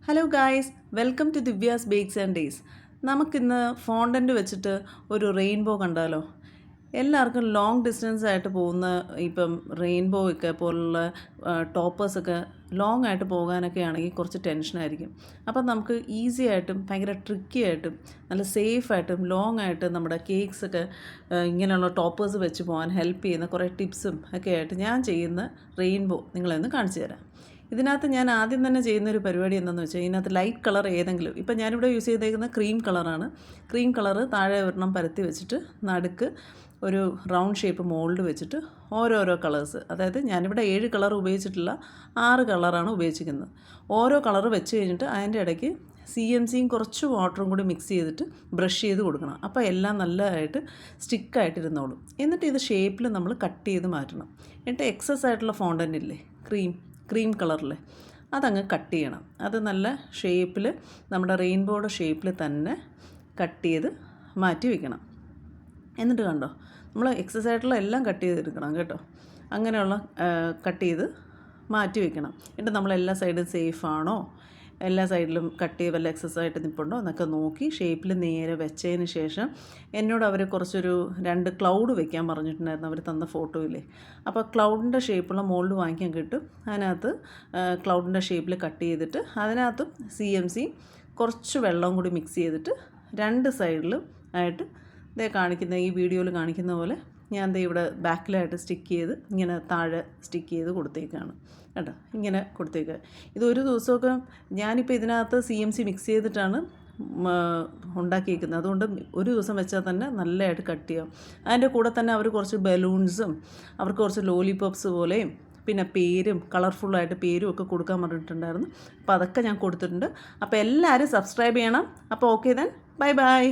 Hello guys, welcome to Divya's bakes and days. നമുക്കിന്ന് fondant വെച്ചിട്ട് ഒരു റെയിൻബോ കണ്ടാലോ? എല്ലാവർക്കും ലോങ് ഡിസ്റ്റൻസ് ആയിട്ട് പോകുന്ന ഇപ്പം റെയിൻബോ ഒക്കെ പോലുള്ള ടോപ്പേഴ്സൊക്കെ ലോങ് ആയിട്ട് പോകാനൊക്കെ ആണെങ്കിൽ കുറച്ച് ടെൻഷനായിരിക്കും. അപ്പം നമുക്ക് ഈസി ആയിട്ടും ഭയങ്കര ട്രിക്കി ആയിട്ടും നല്ല സേഫായിട്ടും ലോങ് ആയിട്ട് നമ്മുടെ കേക്ക്സൊക്കെ ഇങ്ങനെയുള്ള ടോപ്പേഴ്സ് വെച്ച് പോകാൻ ഹെൽപ്പ് ചെയ്യുന്ന കുറേ ടിപ്സും ഒക്കെ ആയിട്ട് ഞാൻ ചെയ്യുന്ന റെയിൻബോ നിങ്ങളെന്ന് കാണിച്ചു തരാം. ഇതിനകത്ത് ഞാൻ ആദ്യം തന്നെ ചെയ്യുന്നൊരു പരിപാടി എന്താണെന്ന് വെച്ചാൽ ഇതിനകത്ത് ലൈറ്റ് കളർ ഏതെങ്കിലും, ഇപ്പം ഞാനിവിടെ യൂസ് ചെയ്തേക്കുന്ന ക്രീം കളറാണ്. ക്രീം കളറ് താഴെ ഒരെണ്ണം പരത്തി വെച്ചിട്ട് നടുക്ക് ഒരു റൗണ്ട് ഷേപ്പ് മോൾഡ് വെച്ചിട്ട് ഓരോരോ കളേഴ്സ്, അതായത് ഞാനിവിടെ 7 കളർ ഉപയോഗിച്ചിട്ടില്ല, 6 കളറാണ് ഉപയോഗിച്ചിരിക്കുന്നത്. ഓരോ കളർ വെച്ച് കഴിഞ്ഞിട്ട് അതിൻ്റെ ഇടയ്ക്ക് CMCയും കുറച്ച് വാട്ടറും കൂടി മിക്സ് ചെയ്തിട്ട് ബ്രഷ് ചെയ്ത് കൊടുക്കണം. അപ്പോൾ എല്ലാം നല്ലതായിട്ട് സ്റ്റിക്കായിട്ടിരുന്നോളും. എന്നിട്ട് ഇത് ഷേപ്പിൽ നമ്മൾ കട്ട് ചെയ്ത് മാറ്റണം. എന്നിട്ട് എക്സസ് ആയിട്ടുള്ള ഫോണ്ടൻ്റ് ഇല്ലേ, ക്രീം കളറിൽ അതങ്ങ് കട്ട് ചെയ്യണം. അത് നല്ല ഷേപ്പിൽ നമ്മുടെ റെയിൻബോയുടെ ഷേപ്പിൽ തന്നെ കട്ട് ചെയ്ത് മാറ്റി വയ്ക്കണം. എന്നിട്ട് കണ്ടോ, നമ്മൾ എക്സസ് ആയിട്ടുള്ള എല്ലാം കട്ട് ചെയ്തെടുക്കണം കേട്ടോ. അങ്ങനെയുള്ള കട്ട് ചെയ്ത് മാറ്റി വയ്ക്കണം. എന്നിട്ട് നമ്മൾ എല്ലാ സൈഡും സേഫാണോ, എല്ലാ സൈഡിലും കട്ട് ചെയ്ത് വല്ല എക്സസ് ആയിട്ട് നിൽപ്പുണ്ടോ എന്നൊക്കെ നോക്കി ഷേപ്പിൽ നേരെ വെച്ചതിന് ശേഷം എന്നോട് അവർ കുറച്ചൊരു 2 ക്ലൗഡ് വെക്കാൻ പറഞ്ഞിട്ടുണ്ടായിരുന്നു, അവർ തന്ന ഫോട്ടോയില്ലേ. അപ്പോൾ ക്ലൗഡിൻ്റെ ഷേപ്പുള്ള മോൾഡ് വാങ്ങിക്കാൻ കിട്ടും. അതിനകത്ത് ക്ലൗഡിൻ്റെ ഷേപ്പിൽ കട്ട് ചെയ്തിട്ട് അതിനകത്തും CMC കുറച്ച് വെള്ളവും കൂടി മിക്സ് ചെയ്തിട്ട് 2 സൈഡിലും ആയിട്ട് കാണിക്കുന്ന ഈ വീഡിയോയിൽ കാണിക്കുന്ന പോലെ ഞാൻ ഇവിടെ ബാക്കിലായിട്ട് സ്റ്റിക്ക് ചെയ്ത് ഇങ്ങനെ താഴെ സ്റ്റിക്ക് ചെയ്ത് കൊടുത്തേക്കാണ് കേട്ടോ. ഇങ്ങനെ കൊടുത്തേക്കുക. ഇതൊരു ദിവസമൊക്കെ ഞാനിപ്പോൾ ഇതിനകത്ത് CMC മിക്സ് ചെയ്തിട്ടാണ് ഉണ്ടാക്കിയിരിക്കുന്നത്. അതുകൊണ്ട് ഒരു ദിവസം വെച്ചാൽ തന്നെ നല്ലതായിട്ട് കട്ട് ചെയ്യാം. അതിൻ്റെ കൂടെ തന്നെ അവർ കുറച്ച് ബലൂൺസും അവർക്ക് കുറച്ച് ലോലിപോപ്സ് പോലെയും പിന്നെ പേരും കളർഫുള്ളായിട്ട് പേരും ഒക്കെ കൊടുക്കാൻ പറഞ്ഞിട്ടുണ്ടായിരുന്നു. അപ്പോൾ അതൊക്കെ ഞാൻ കൊടുത്തിട്ടുണ്ട്. അപ്പോൾ എല്ലാവരും സബ്സ്ക്രൈബ് ചെയ്യണം. അപ്പോൾ ഓക്കെ ദെൻ, ബൈ ബൈ.